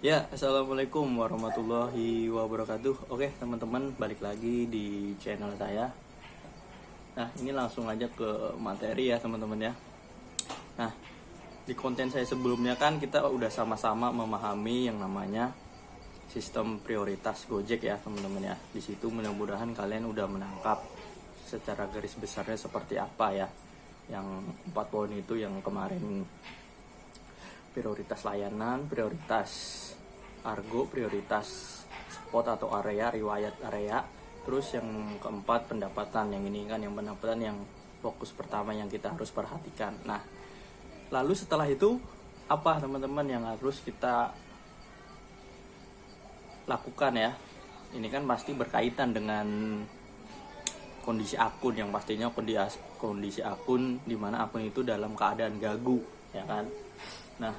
Ya, assalamualaikum warahmatullahi wabarakatuh. Oke, teman-teman, balik lagi di channel saya. Nah, ini langsung aja ke materi ya, teman-teman ya. Nah, di konten saya sebelumnya kan kita udah sama-sama memahami yang namanya sistem prioritas Gojek ya, teman-teman ya. Di situ mudah-mudahan kalian udah menangkap secara garis besarnya seperti apa ya. Yang 4 poin itu yang kemarin: prioritas layanan, prioritas argo, prioritas spot atau area, riwayat area. Terus yang keempat pendapatan. Yang ini kan yang pendapatan yang fokus pertama yang kita harus perhatikan. Nah, lalu setelah itu apa teman-teman yang harus kita lakukan ya? Ini kan pasti berkaitan dengan kondisi akun, yang pastinya kondisi akun dimana akun itu dalam keadaan gagu ya kan. Nah,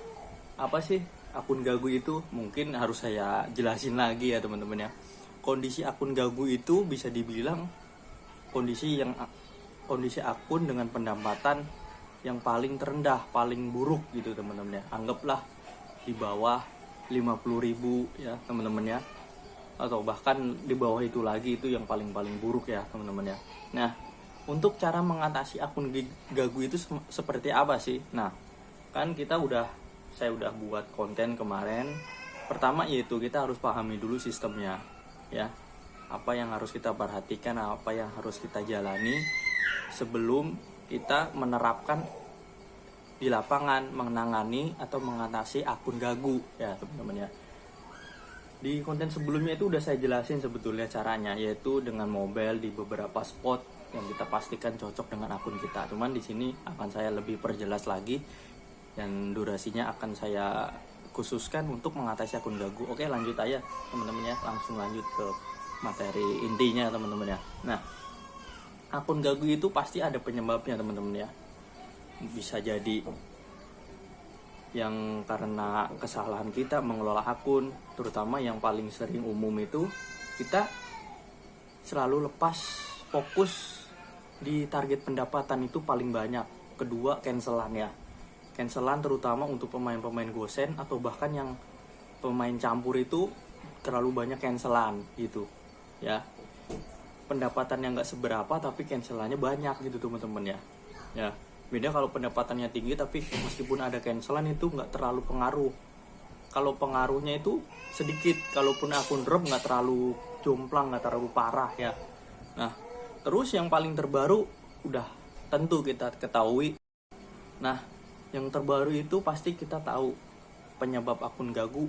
apa sih akun gagu itu? Mungkin harus saya jelasin lagi ya teman-teman ya. Kondisi akun gagu itu bisa dibilang kondisi akun dengan pendapatan yang paling terendah, paling buruk gitu teman-teman ya. Anggaplah di bawah 50.000 ya teman-teman ya. Atau bahkan di bawah itu lagi, itu yang paling buruk ya teman-teman ya. Nah, untuk cara mengatasi akun gagu itu seperti apa sih? Nah, kan saya udah buat konten kemarin. Pertama yaitu kita harus pahami dulu sistemnya ya. Apa yang harus kita perhatikan, apa yang harus kita jalani sebelum kita menerapkan di lapangan, menangani atau mengatasi akun gagu ya teman-teman ya. Di konten sebelumnya itu udah saya jelasin sebetulnya caranya, yaitu dengan mobile di beberapa spot yang kita pastikan cocok dengan akun kita. Cuman di sini akan saya lebih perjelas lagi dan durasinya akan saya khususkan untuk mengatasi akun gagu. Oke, lanjut aja teman-teman ya, langsung lanjut ke materi intinya teman-teman ya. Nah, akun gagu itu pasti ada penyebabnya teman-teman ya. Bisa jadi yang karena kesalahan kita mengelola akun, terutama yang paling sering umum itu kita selalu lepas fokus di target pendapatan itu paling banyak. Kedua, cancelan ya. Cancelan terutama untuk pemain-pemain gosen atau bahkan yang pemain campur itu terlalu banyak cancelan gitu ya. Pendapatan yang nggak seberapa tapi cancelannya banyak gitu teman-teman ya. Ya, beda kalau pendapatannya tinggi tapi meskipun ada cancelan itu nggak terlalu pengaruh. Kalau pengaruhnya itu sedikit, kalaupun akun drop nggak terlalu jomplang, nggak terlalu parah ya. Nah, terus yang paling terbaru udah tentu kita ketahui. Nah, yang terbaru itu pasti kita tahu penyebab akun gagu,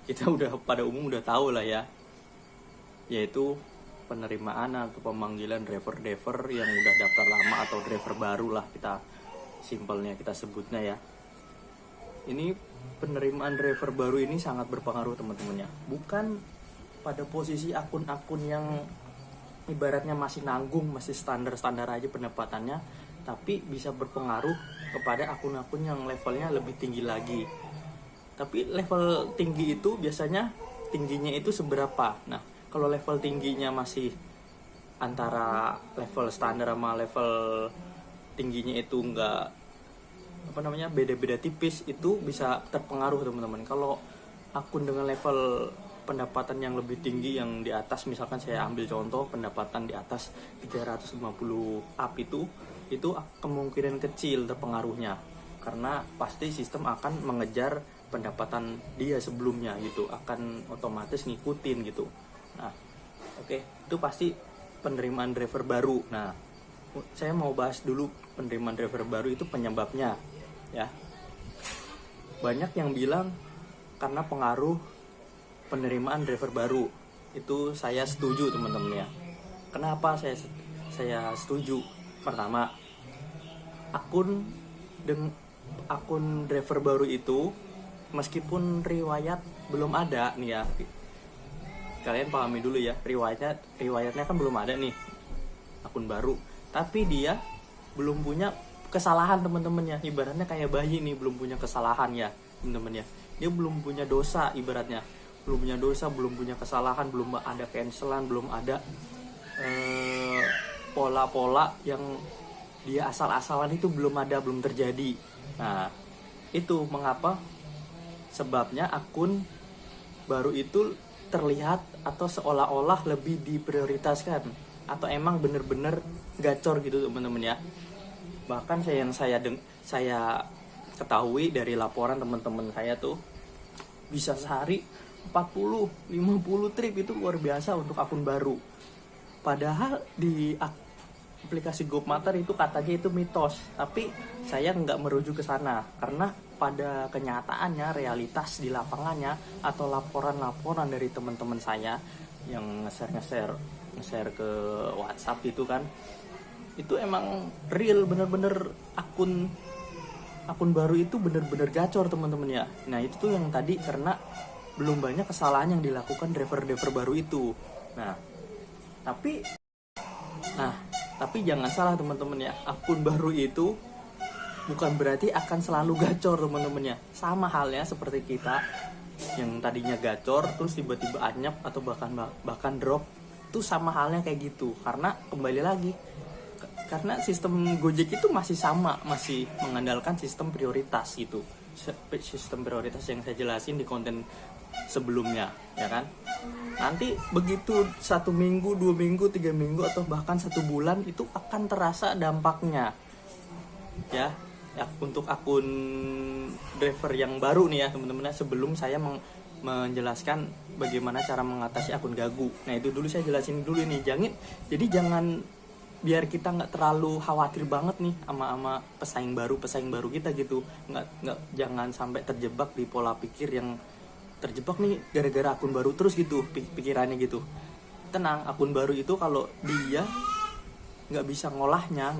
kita udah pada umum udah tahu lah ya, yaitu penerimaan atau pemanggilan driver yang udah daftar lama atau driver baru lah, kita simpelnya kita sebutnya ya. Ini penerimaan driver baru ini sangat berpengaruh teman-teman ya. Bukan pada posisi akun-akun yang ibaratnya masih nanggung, masih standar-standar aja pendapatannya, tapi bisa berpengaruh kepada akun-akun yang levelnya lebih tinggi lagi. Tapi level tinggi itu biasanya tingginya itu seberapa? Nah, kalau level tingginya masih antara level standar sama level tingginya itu enggak beda-beda tipis, itu bisa terpengaruh teman-teman. Kalau akun dengan level pendapatan yang lebih tinggi, yang di atas, misalkan saya ambil contoh pendapatan di atas 350 up itu kemungkinan kecil terpengaruhnya, karena pasti sistem akan mengejar pendapatan dia sebelumnya gitu, akan otomatis ngikutin gitu. Nah, oke, itu pasti penerimaan driver baru. Nah, saya mau bahas dulu penerimaan driver baru itu penyebabnya ya. Banyak yang bilang karena pengaruh penerimaan driver baru. Itu saya setuju teman-teman ya. Kenapa saya setuju? Pertama, akun driver baru itu meskipun riwayat belum ada nih ya, kalian pahami dulu ya, riwayatnya kan belum ada nih akun baru, tapi dia belum punya kesalahan teman-teman ya. Ibaratnya kayak bayi nih, belum punya kesalahan ya teman-teman ya. Dia belum punya dosa, ibaratnya belum punya dosa, belum punya kesalahan, belum ada cancelan, belum ada pola-pola yang dia asal-asalan itu belum terjadi. Nah, itu mengapa Sebabnya akun baru itu terlihat atau seolah-olah lebih diprioritaskan, atau emang bener-bener gacor gitu teman-teman ya. Bahkan saya ketahui dari laporan teman-teman saya tuh bisa sehari 40-50 trip, itu luar biasa untuk akun baru. Padahal di aplikasi GoMater itu katanya itu mitos, tapi saya nggak merujuk ke sana karena pada kenyataannya, realitas di lapangannya atau laporan-laporan dari teman-teman saya yang nge-share ke WhatsApp itu kan, itu emang real, bener-bener akun baru itu bener-bener gacor teman-teman ya. Nah itu tuh yang tadi karena belum banyak kesalahan yang dilakukan driver-driver baru itu. Tapi jangan salah teman-teman ya, akun baru itu bukan berarti akan selalu gacor teman-teman ya. Sama halnya seperti kita yang tadinya gacor terus tiba-tiba anyap atau bahkan drop, itu sama halnya kayak gitu. Karena kembali lagi, karena sistem Gojek itu masih sama, masih mengandalkan sistem prioritas gitu. Sistem prioritas yang saya jelasin di konten sebelumnya ya kan. Nanti begitu 1 minggu, 2 minggu, 3 minggu atau bahkan 1 bulan itu akan terasa dampaknya ya. Untuk akun driver yang baru nih ya teman-teman, sebelum saya menjelaskan bagaimana cara mengatasi akun gagu. Nah itu dulu saya jelasin dulu nih. Jadi jangan, biar kita nggak terlalu khawatir banget nih sama pesaing baru kita gitu. Jangan sampai terjebak di pola pikir yang terjebak nih gara-gara akun baru terus gitu pikirannya gitu. Tenang, akun baru itu kalau dia nggak bisa ngolahnya,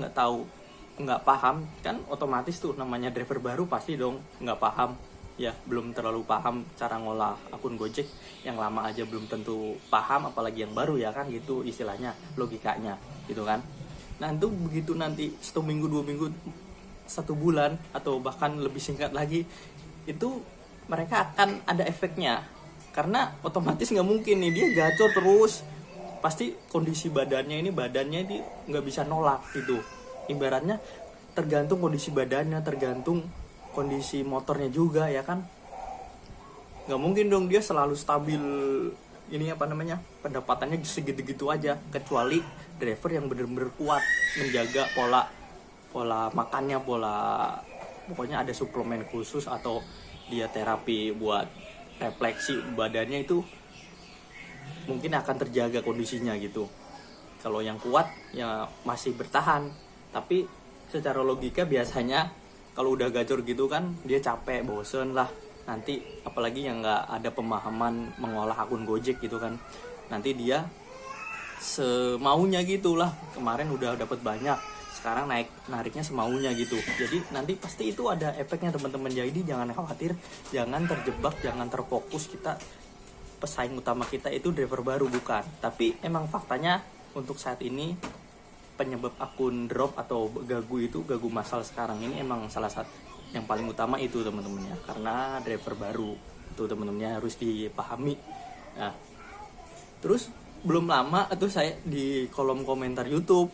nggak paham kan, otomatis tuh namanya driver baru pasti dong nggak paham ya, belum terlalu paham cara ngolah akun Gojek. Yang lama aja belum tentu paham, apalagi yang baru ya kan, gitu istilahnya, logikanya gitu kan. Nah itu begitu nanti 1 minggu, 2 minggu, 1 bulan atau bahkan lebih singkat lagi, itu mereka akan ada efeknya. Karena otomatis nggak mungkin nih dia gacor terus, pasti kondisi badannya ini nggak bisa nolak gitu. Ibaratnya tergantung kondisi badannya, tergantung kondisi motornya juga ya kan. Nggak mungkin dong dia selalu stabil pendapatannya segitu-gitu aja, kecuali driver yang benar-benar kuat menjaga pola makannya, pokoknya ada suplemen khusus atau dia terapi buat refleksi badannya, itu mungkin akan terjaga kondisinya gitu. Kalau yang kuat ya masih bertahan. Tapi secara logika biasanya kalau udah gacor gitu kan dia capek, bosen lah. Nanti apalagi yang nggak ada pemahaman mengolah akun Gojek gitu kan, nanti dia semaunya gitulah. Kemarin udah dapat banyak, sekarang nariknya semaunya gitu. Jadi nanti pasti itu ada efeknya teman-teman. Jadi jangan khawatir, jangan terjebak, jangan terfokus kita pesaing utama kita itu driver baru, bukan. Tapi emang faktanya untuk saat ini penyebab akun drop atau gagu massal sekarang ini emang salah satu yang paling utama itu teman-teman ya, karena driver baru itu teman-temannya harus dipahami. Nah terus belum lama itu saya di kolom komentar YouTube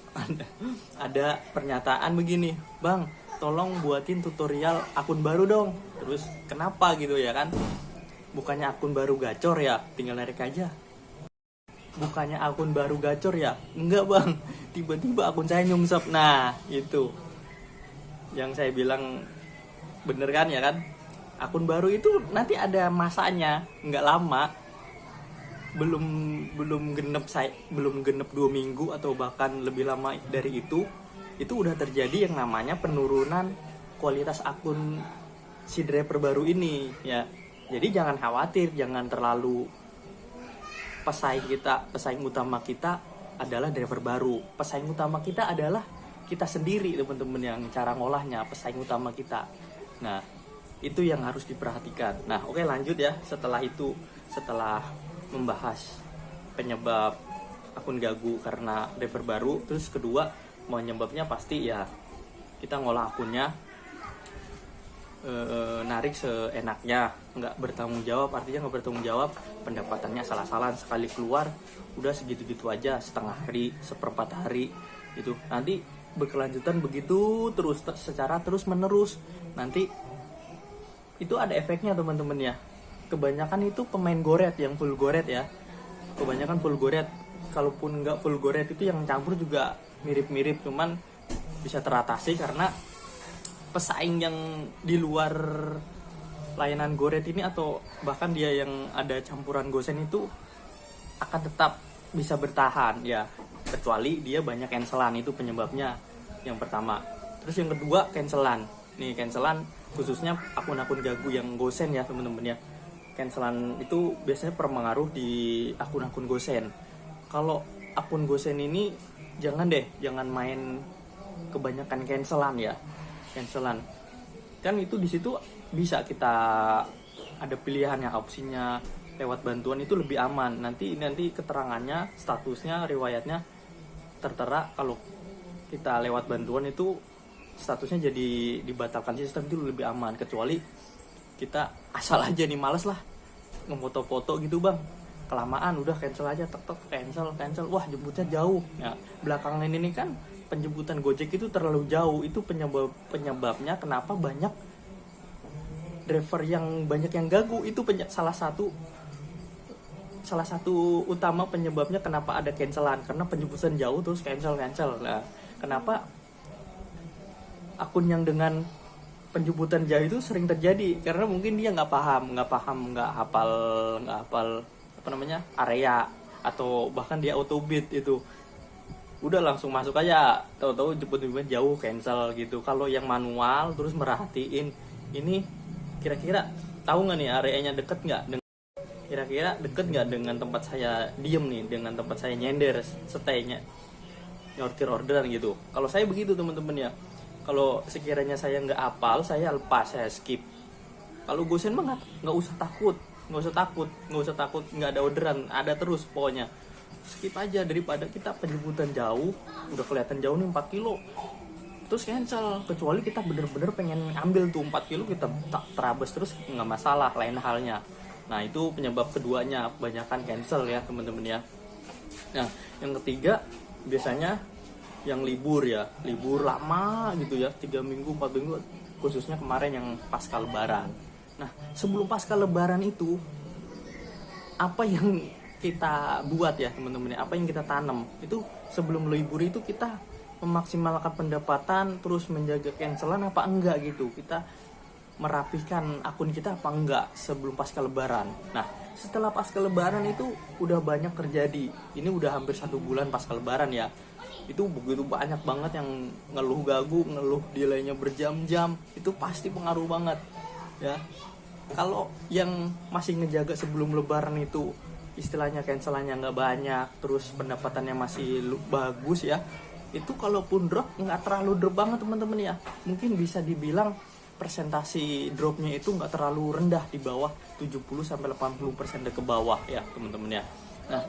ada pernyataan begini, "Bang, tolong buatin tutorial akun baru dong." Terus kenapa gitu ya kan, bukannya akun baru gacor ya, tinggal narik aja. Bukannya akun baru gacor ya? Enggak bang, tiba-tiba akun saya nyungsep. Nah itu yang saya bilang bener kan ya kan. Akun baru itu nanti ada masanya, nggak lama, belum genep 2 minggu atau bahkan lebih lama dari itu udah terjadi yang namanya penurunan kualitas akun si driver baru ini ya. Jadi jangan khawatir, jangan terlalu, pesaing utama kita adalah driver baru. Pesaing utama kita adalah kita sendiri teman-teman, yang cara ngolahnya pesaing utama kita. Nah itu yang harus diperhatikan. Nah oke, lanjut ya. Setelah membahas penyebab akun gagu karena driver baru, terus kedua penyebabnya pasti ya kita ngolah akunnya narik seenaknya, nggak bertanggung jawab. Artinya nggak bertanggung jawab, pendapatannya salah-salah, sekali keluar udah segitu-gitu aja, setengah hari, seperempat hari itu. Nanti berkelanjutan begitu terus secara terus menerus, nanti itu ada efeknya teman-teman ya. Kebanyakan itu pemain goret, yang full goret ya, kebanyakan full goret. Kalaupun nggak full goret itu yang campur juga mirip-mirip, cuman bisa teratasi karena pesaing yang di luar layanan goret ini atau bahkan dia yang ada campuran gosen itu akan tetap bisa bertahan ya, kecuali dia banyak cancelan, itu penyebabnya yang pertama. Terus yang kedua cancelan. Nih cancelan khususnya akun-akun gagu yang gosen ya teman-teman ya. Cancelan itu biasanya berpengaruh di akun-akun gosen. Kalau akun gosen ini jangan main kebanyakan cancelan ya. Cancelan kan itu di situ bisa kita ada pilihannya, opsinya lewat bantuan itu lebih aman. Nanti keterangannya, statusnya, riwayatnya tertera. Kalau kita lewat bantuan itu statusnya jadi dibatalkan sistem, itu lebih aman. Kecuali kita asal aja nih males lah ngefoto-foto gitu bang, kelamaan udah cancel aja, tek cancel, wah jemputnya jauh ya. Belakangan ini kan penjemputan Gojek itu terlalu jauh, itu penyebabnya kenapa banyak driver yang banyak yang gagu. Itu salah satu utama penyebabnya kenapa ada cancelan, karena penjemputan jauh terus cancel. Nah, kenapa akun yang dengan penjemputan jauh itu sering terjadi? Karena mungkin dia nggak hafal apa namanya area, atau bahkan dia auto bid itu udah langsung masuk aja, tahu-tahu jemput jauh cancel gitu. Kalau yang manual terus merhatiin ini kira-kira tahu nggak nih areanya deket nggak, kira-kira deket nggak dengan tempat saya diem nih, dengan tempat saya nyender stay-nya, nyortir orderan gitu. Kalau saya begitu teman-teman ya. Kalau sekiranya saya nggak hafal, saya lepas, saya skip. Kalau gosen mah nggak usah takut, nggak ada orderan, ada terus pokoknya. Skip aja, daripada kita penjemputan jauh, udah kelihatan jauh nih 4 kilo, terus cancel. Kecuali kita bener-bener pengen ambil tuh 4 kilo, kita terabas terus nggak masalah, lain halnya. Nah itu penyebab keduanya, kebanyakan cancel ya teman-teman ya. Nah yang ketiga biasanya yang libur lama gitu ya, 3 minggu 4 minggu, khususnya kemarin yang pasca lebaran. Nah sebelum pasca lebaran itu apa yang kita buat ya teman-teman, apa yang kita tanam itu sebelum libur itu, kita memaksimalkan pendapatan terus menjaga cancelan apa enggak gitu, kita merapihkan akun kita apa enggak sebelum pasca lebaran. Nah setelah pasca lebaran itu udah banyak terjadi, ini udah hampir 1 bulan pasca lebaran ya, itu begitu banyak banget yang ngeluh gagu, ngeluh delaynya berjam-jam, itu pasti pengaruh banget ya. Kalau yang masih ngejaga sebelum lebaran itu istilahnya cancelannya nggak banyak, terus pendapatannya masih bagus ya, itu kalaupun drop nggak terlalu drop banget teman-teman ya. Mungkin bisa dibilang persentasi dropnya itu nggak terlalu rendah, di bawah 70-80% ke bawah ya teman-teman ya. Nah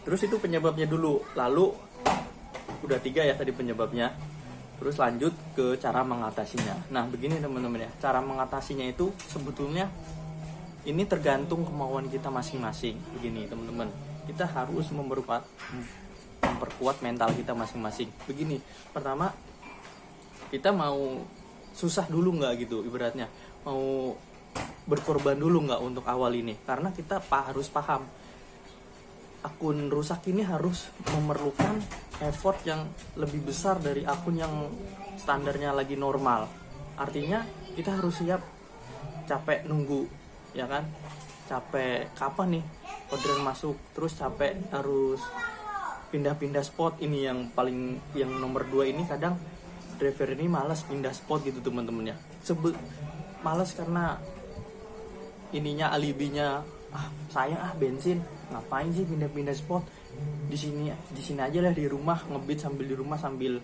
terus itu penyebabnya dulu, lalu udah 3 ya tadi penyebabnya. Terus lanjut ke cara mengatasinya. Nah begini teman-teman ya, cara mengatasinya itu sebetulnya ini tergantung kemauan kita masing-masing. Begini teman-teman, kita harus memperkuat mental kita masing-masing. Begini, pertama kita mau susah dulu nggak gitu, ibaratnya mau berkorban dulu nggak untuk awal ini, karena kita harus paham akun rusak ini harus memerlukan effort yang lebih besar dari akun yang standarnya lagi normal. Artinya kita harus siap capek nunggu ya kan, capek kapan nih orderan masuk, terus capek harus pindah-pindah spot. Ini yang nomor 2 ini, kadang driver ini malas pindah spot gitu teman-teman ya. Malas karena ininya, alibinya, sayang bensin, ngapain sih pindah-pindah spot, di sini aja lah, di rumah ngebit sambil di rumah, sambil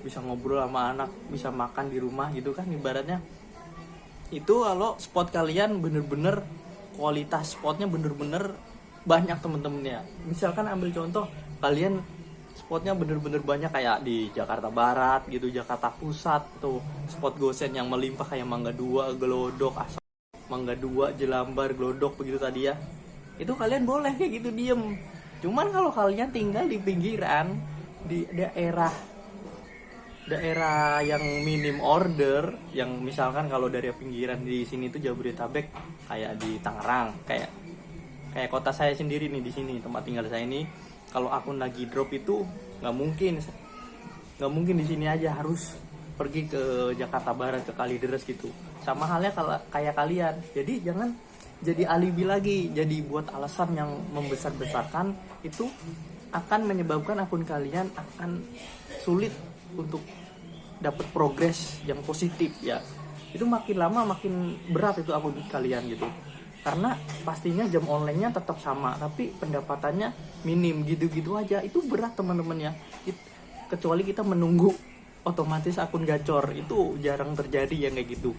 bisa ngobrol sama anak, bisa makan di rumah gitu kan ibaratnya. Itu kalau spot kalian bener-bener kualitas spotnya bener-bener banyak temen-temen ya. Misalkan ambil contoh, kalian spotnya bener-bener banyak kayak di Jakarta Barat gitu, Jakarta Pusat tuh, spot gosen yang melimpah kayak Mangga 2, Glodok, Mangga 2, Jelambar, Glodok begitu tadi ya. Itu kalian boleh kayak gitu diem. Cuman kalau kalian tinggal di pinggiran, di daerah daerah yang minim order, yang misalkan kalau dari pinggiran di sini tuh Jabodetabek, kayak di Tangerang, kayak kayak kota saya sendiri nih, di sini tempat tinggal saya ini, kalau akun lagi drop itu nggak mungkin di sini aja, harus pergi ke Jakarta Barat, ke Kalideres gitu. Sama halnya kalau kayak kalian, jadi jangan jadi alibi lagi, jadi buat alasan yang membesar-besarkan, itu akan menyebabkan akun kalian akan sulit untuk dapat progres yang positif ya. Itu makin lama makin berat itu akun kalian gitu, karena pastinya jam online-nya tetap sama tapi pendapatannya minim gitu-gitu aja. Itu berat teman-teman ya, kecuali kita menunggu otomatis akun gacor, itu jarang terjadi yang kayak gitu.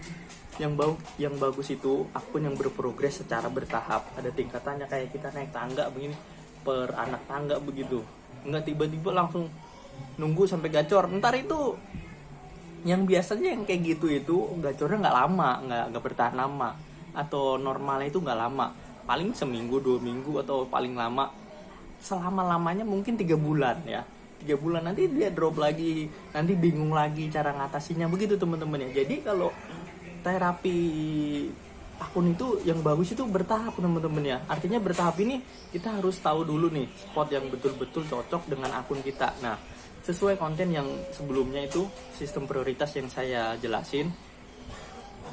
Yang bagus itu akun yang berprogres secara bertahap, ada tingkatannya, kayak kita naik tangga begini, per anak tangga begitu, nggak tiba-tiba langsung nunggu sampai gacor. Ntar itu yang biasanya yang kayak gitu itu gacornya nggak lama, nggak bertahan lama, atau normalnya itu nggak lama, paling seminggu 2 minggu, atau paling lama selama lamanya mungkin 3 bulan ya. 3 bulan nanti dia drop lagi, nanti bingung lagi cara ngatasinya begitu teman-teman ya. Jadi kalau terapi akun itu yang bagus itu bertahap teman-teman ya. Artinya bertahap ini kita harus tahu dulu nih spot yang betul-betul cocok dengan akun kita. Nah, sesuai konten yang sebelumnya itu, sistem prioritas yang saya jelasin,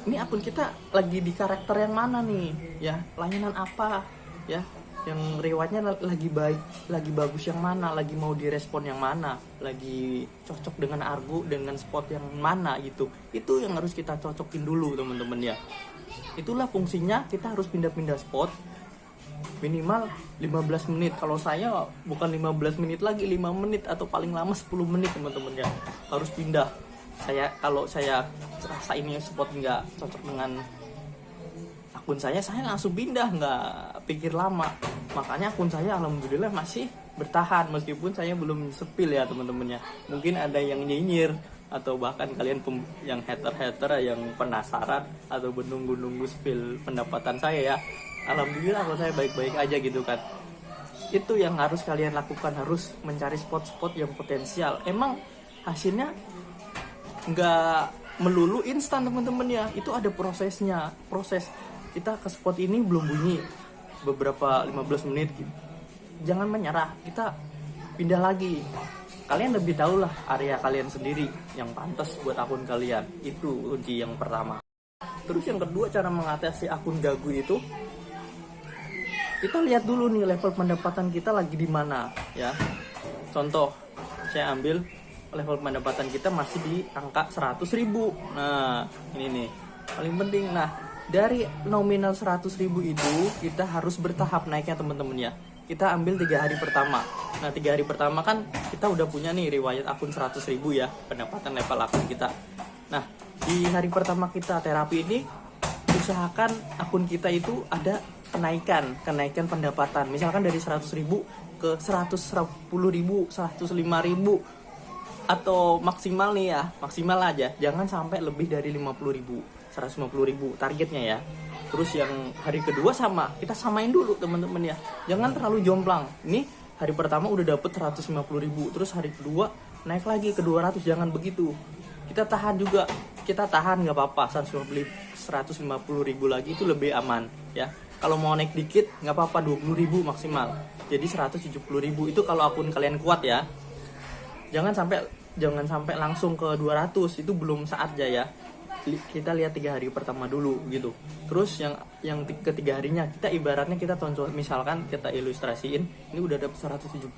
ini akun kita lagi di karakter yang mana nih ya, layanan apa ya, yang riwayatnya lagi baik, lagi bagus yang mana, lagi mau direspon yang mana, lagi cocok dengan argo, dengan spot yang mana gitu. Itu yang harus kita cocokin dulu teman-teman ya. Itulah fungsinya kita harus pindah-pindah spot minimal 15 menit. Kalau saya bukan 15 menit lagi, 5 menit atau paling lama 10 menit teman-teman ya, harus pindah. Kalau saya rasa ini spot nggak cocok dengan akun saya langsung pindah, nggak pikir lama. Makanya akun saya alhamdulillah masih bertahan meskipun saya belum sepil ya teman-teman ya. Mungkin ada yang nyinyir, atau bahkan kalian yang hater yang penasaran atau menunggu-nunggu spill pendapatan saya ya. Alhamdulillah kalau saya baik-baik aja gitu kan. Itu yang harus kalian lakukan, harus mencari spot-spot yang potensial. Emang hasilnya nggak melulu instan teman-teman ya, itu ada prosesnya. Proses kita ke spot ini belum bunyi beberapa 15 menit gitu, jangan menyerah, kita pindah lagi. Kalian lebih tahu lah area kalian sendiri yang pantas buat akun kalian. Itu kunci yang pertama. Terus yang kedua, cara mengatasi akun gagu itu, kita lihat dulu nih level pendapatan kita lagi di mana ya. Contoh, saya ambil level pendapatan kita masih di angka 100.000. Nah, ini nih paling penting. Nah, dari nominal 100.000 itu kita harus bertahap naiknya teman-teman ya. Kita ambil 3 hari pertama. Nah, 3 hari pertama kan kita udah punya nih riwayat akun 100.000 ya, pendapatan level akun kita. Nah, di hari pertama kita terapi ini, usahakan akun kita itu ada kenaikan pendapatan. Misalkan dari 100.000 ke 110.000, 105.000, atau maksimal nih ya, maksimal aja, jangan sampai lebih dari 50.000, 150.000 targetnya ya. Terus yang hari kedua sama, kita samain dulu teman-teman ya, jangan terlalu jomplang. Ini hari pertama udah dapet 150.000, terus hari kedua naik lagi ke 200, jangan begitu. Kita tahan juga, kita tahan nggak apa-apa, 150.000 lagi itu lebih aman ya. Kalau mau naik dikit nggak apa-apa, 20.000 maksimal, jadi 170.000 itu kalau akun kalian kuat ya. Jangan sampai langsung ke 200, itu belum saatnya ya. Kita lihat 3 hari pertama dulu gitu. Terus yang ketiga harinya kita ibaratnya kita tonjol, misalkan kita ilustrasiin ini udah dapet 170.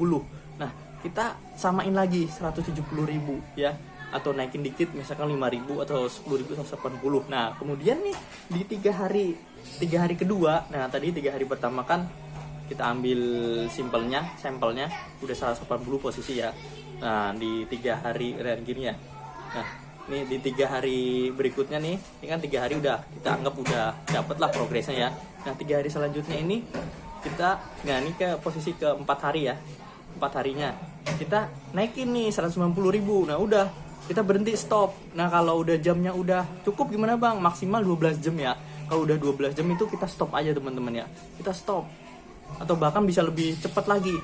Nah, kita samain lagi 170.000 ya, atau naikin dikit misalkan 5.000 atau 10.000 atau 80. Nah, kemudian nih di 3 hari kedua, nah tadi 3 hari pertama kan kita ambil sampelnya udah 180 posisi ya. Nah, di 3 hari gini ya. Nah, nih di 3 hari berikutnya nih, ini kan 3 hari udah kita anggap udah dapet lah progresnya ya. Nah, 3 hari selanjutnya ini kita, nah ini ke posisi ke 4 hari ya, 4 harinya kita naikin nih 190.000. Nah, udah kita berhenti, stop. Nah, kalau udah jamnya udah cukup gimana bang? Maksimal 12 jam ya. Kalau udah 12 jam itu kita stop aja teman-teman ya, kita stop. Atau bahkan bisa lebih cepat lagi,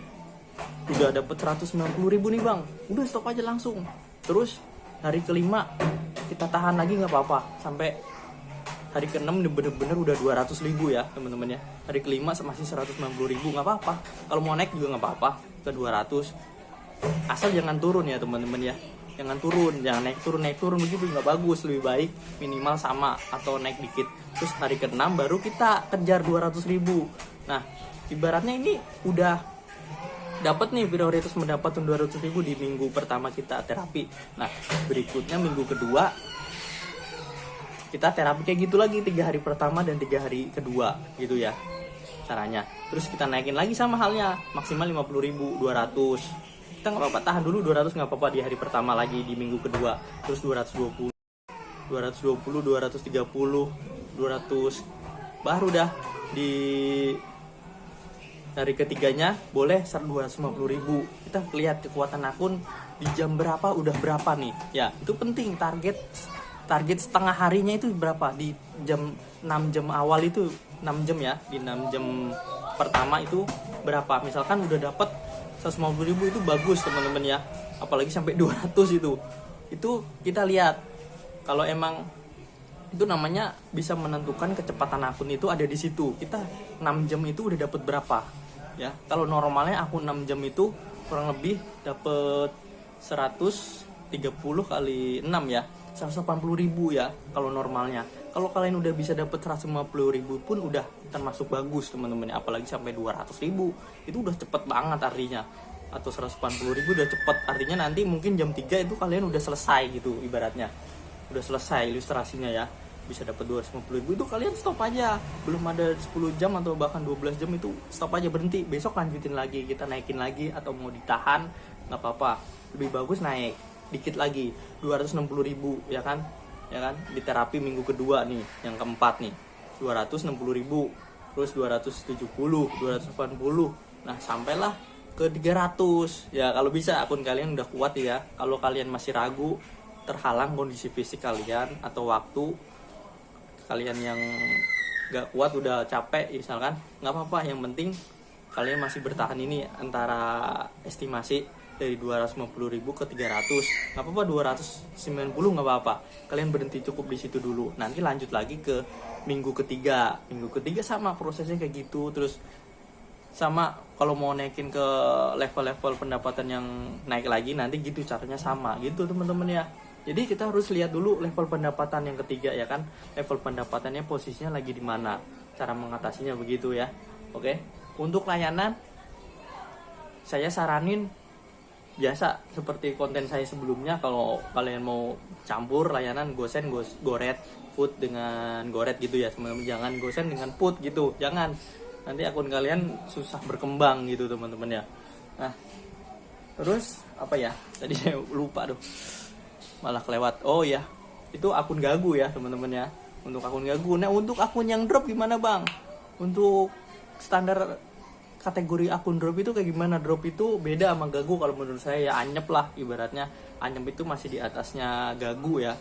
udah dapet 190.000 nih bang, udah stop aja langsung. Terus hari kelima kita tahan lagi nggak apa-apa, sampai hari ke-6 bener-bener udah 200.000 ya teman-teman ya. Hari kelima masih 190.000 nggak apa-apa. Kalau mau naik juga nggak apa-apa ke 200. Asal jangan turun ya teman-teman ya. Jangan turun, jangan naik turun begitu nggak bagus. Lebih baik minimal sama atau naik dikit. Terus hari ke-6 baru kita kejar 200.000. Nah, ibaratnya ini udah dapat nih prioritas mendapatkan 200.000 di minggu pertama kita terapi. Nah, berikutnya minggu kedua kita terapi kayak gitu lagi, 3 hari pertama dan 3 hari kedua gitu ya caranya. Terus kita naikin lagi sama halnya, maksimal 50.000, 200. Kita nggak apa-apa, tahan dulu 200 nggak apa-apa di hari pertama lagi di minggu kedua. Terus 220, 230, 200. Baru dah di hari ketiganya boleh 250.000. Kita lihat kekuatan akun di jam berapa, udah berapa nih. Ya, itu penting, target setengah harinya itu berapa di jam 6 jam awal itu, 6 jam ya, di 6 jam pertama itu berapa. Misalkan udah dapat 150.000 itu bagus teman-teman ya, apalagi sampai 200 itu kita lihat kalau emang itu namanya bisa menentukan kecepatan akun itu ada di situ. Kita 6 jam itu udah dapat berapa ya. Kalau normalnya akun 6 jam itu kurang lebih dapat 130 kali 6 ya, 180.000 ya kalau normalnya. Kalau kalian udah bisa dapat 150.000 pun udah termasuk bagus teman-teman, apalagi sampai 200.000 itu udah cepet banget artinya. Atau 180.000 udah cepet, artinya nanti mungkin jam 3 itu kalian udah selesai gitu ibaratnya, udah selesai ilustrasinya ya, bisa dapat 250.000 itu kalian stop aja. Belum ada 10 jam atau bahkan 12 jam itu stop aja, berhenti, besok lanjutin lagi, kita naikin lagi. Atau mau ditahan nggak apa-apa, lebih bagus naik dikit lagi 260.000 ya kan di terapi minggu kedua nih, yang keempat nih 260.000, terus 270, 280. Nah, sampailah ke 300 ya. Kalau bisa akun kalian udah kuat ya. Kalau kalian masih ragu, terhalang kondisi fisik kalian atau waktu kalian yang nggak kuat, udah capek misalkan, nggak apa-apa, yang penting kalian masih bertahan ini antara estimasi dari 250.000 ke 300, nggak apa-apa, 290 nggak apa-apa, kalian berhenti cukup di situ dulu. Nanti lanjut lagi ke minggu ketiga sama prosesnya kayak gitu. Terus sama kalau mau naikin ke level-level pendapatan yang naik lagi nanti gitu, caranya sama gitu teman-teman ya. Jadi kita harus lihat dulu level pendapatan yang ketiga ya kan, level pendapatannya posisinya lagi di mana, cara mengatasinya begitu ya. Oke, untuk layanan saya saranin biasa seperti konten saya sebelumnya. Kalau kalian mau campur layanan gosen, goret, food dengan goret gitu ya teman-teman, jangan gosen dengan food gitu, jangan, nanti akun kalian susah berkembang gitu teman-teman ya. Nah, terus apa ya tadi saya lupa tuh, malah kelewat. Oh ya, itu akun gagu ya teman-teman ya, untuk akun gagu. Nah, untuk akun yang drop gimana bang? Untuk standar kategori akun drop itu kayak gimana? Drop itu beda sama gagu kalau menurut saya ya, anyep lah ibaratnya. Anyep itu masih di atasnya gagu ya.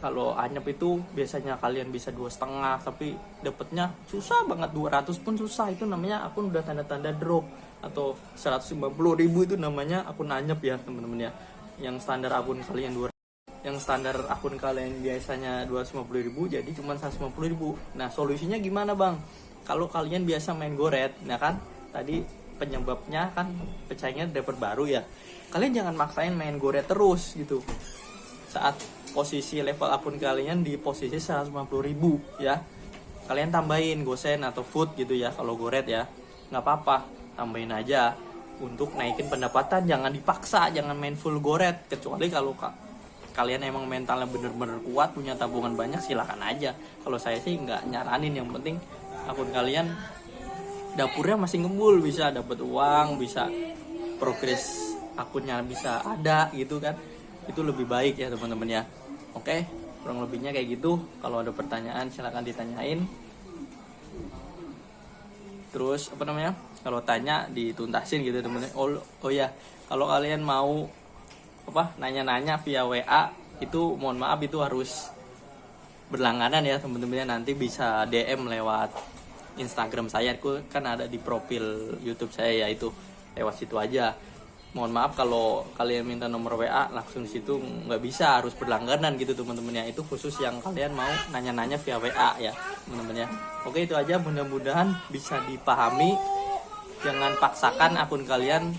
Kalau anyep itu biasanya kalian bisa 2,5, tapi dapetnya susah banget, 200 pun susah. Itu namanya akun udah tanda-tanda drop. Atau 150.000 itu namanya akun anyep ya teman-teman ya. Yang standar akun kalian biasanya 250.000 jadi cuma 150.000. Nah, solusinya gimana bang? Kalau kalian biasa main goret, nah kan tadi penyebabnya kan pecahinnya driver baru ya, kalian jangan maksain main goret terus gitu saat posisi level akun kalian di posisi 150.000 ya. Kalian tambahin gosen atau food gitu ya. Kalau goret ya nggak apa-apa, tambahin aja untuk naikin pendapatan. Jangan dipaksa, jangan main full goret, kecuali kalau kalian emang mentalnya bener-bener kuat, punya tabungan banyak, silakan aja. Kalau saya sih nggak nyaranin, yang penting akun kalian dapurnya masih ngebul, bisa dapat uang, bisa progres akunnya bisa ada gitu kan, itu lebih baik ya teman-teman ya. Oke, kurang lebihnya kayak gitu. Kalau ada pertanyaan silakan ditanyain. Terus kalau tanya dituntasin gitu teman-teman. Oh ya, kalau kalian mau nanya-nanya via WA itu mohon maaf, itu harus berlangganan ya teman-teman. Nanti bisa DM lewat Instagram saya, itu kan ada di profil YouTube saya ya, itu lewat situ aja. Mohon maaf kalau kalian minta nomor WA langsung di situ nggak bisa, harus berlangganan gitu teman-teman ya. Itu khusus yang kalian mau nanya-nanya via WA ya teman-teman ya. Oke, itu aja, mudah-mudahan bisa dipahami. Jangan paksakan akun kalian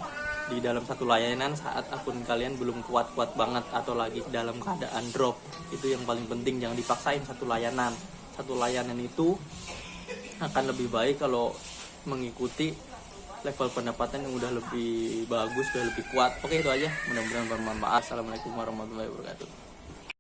di dalam satu layanan saat akun kalian belum kuat-kuat banget atau lagi dalam keadaan drop. Itu yang paling penting, jangan dipaksain satu layanan. Satu layanan itu akan lebih baik kalau mengikuti level pendapatan yang udah lebih bagus, udah lebih kuat. Oke, itu aja, mudah-mudahan bermanfaat. Assalamualaikum warahmatullahi wabarakatuh.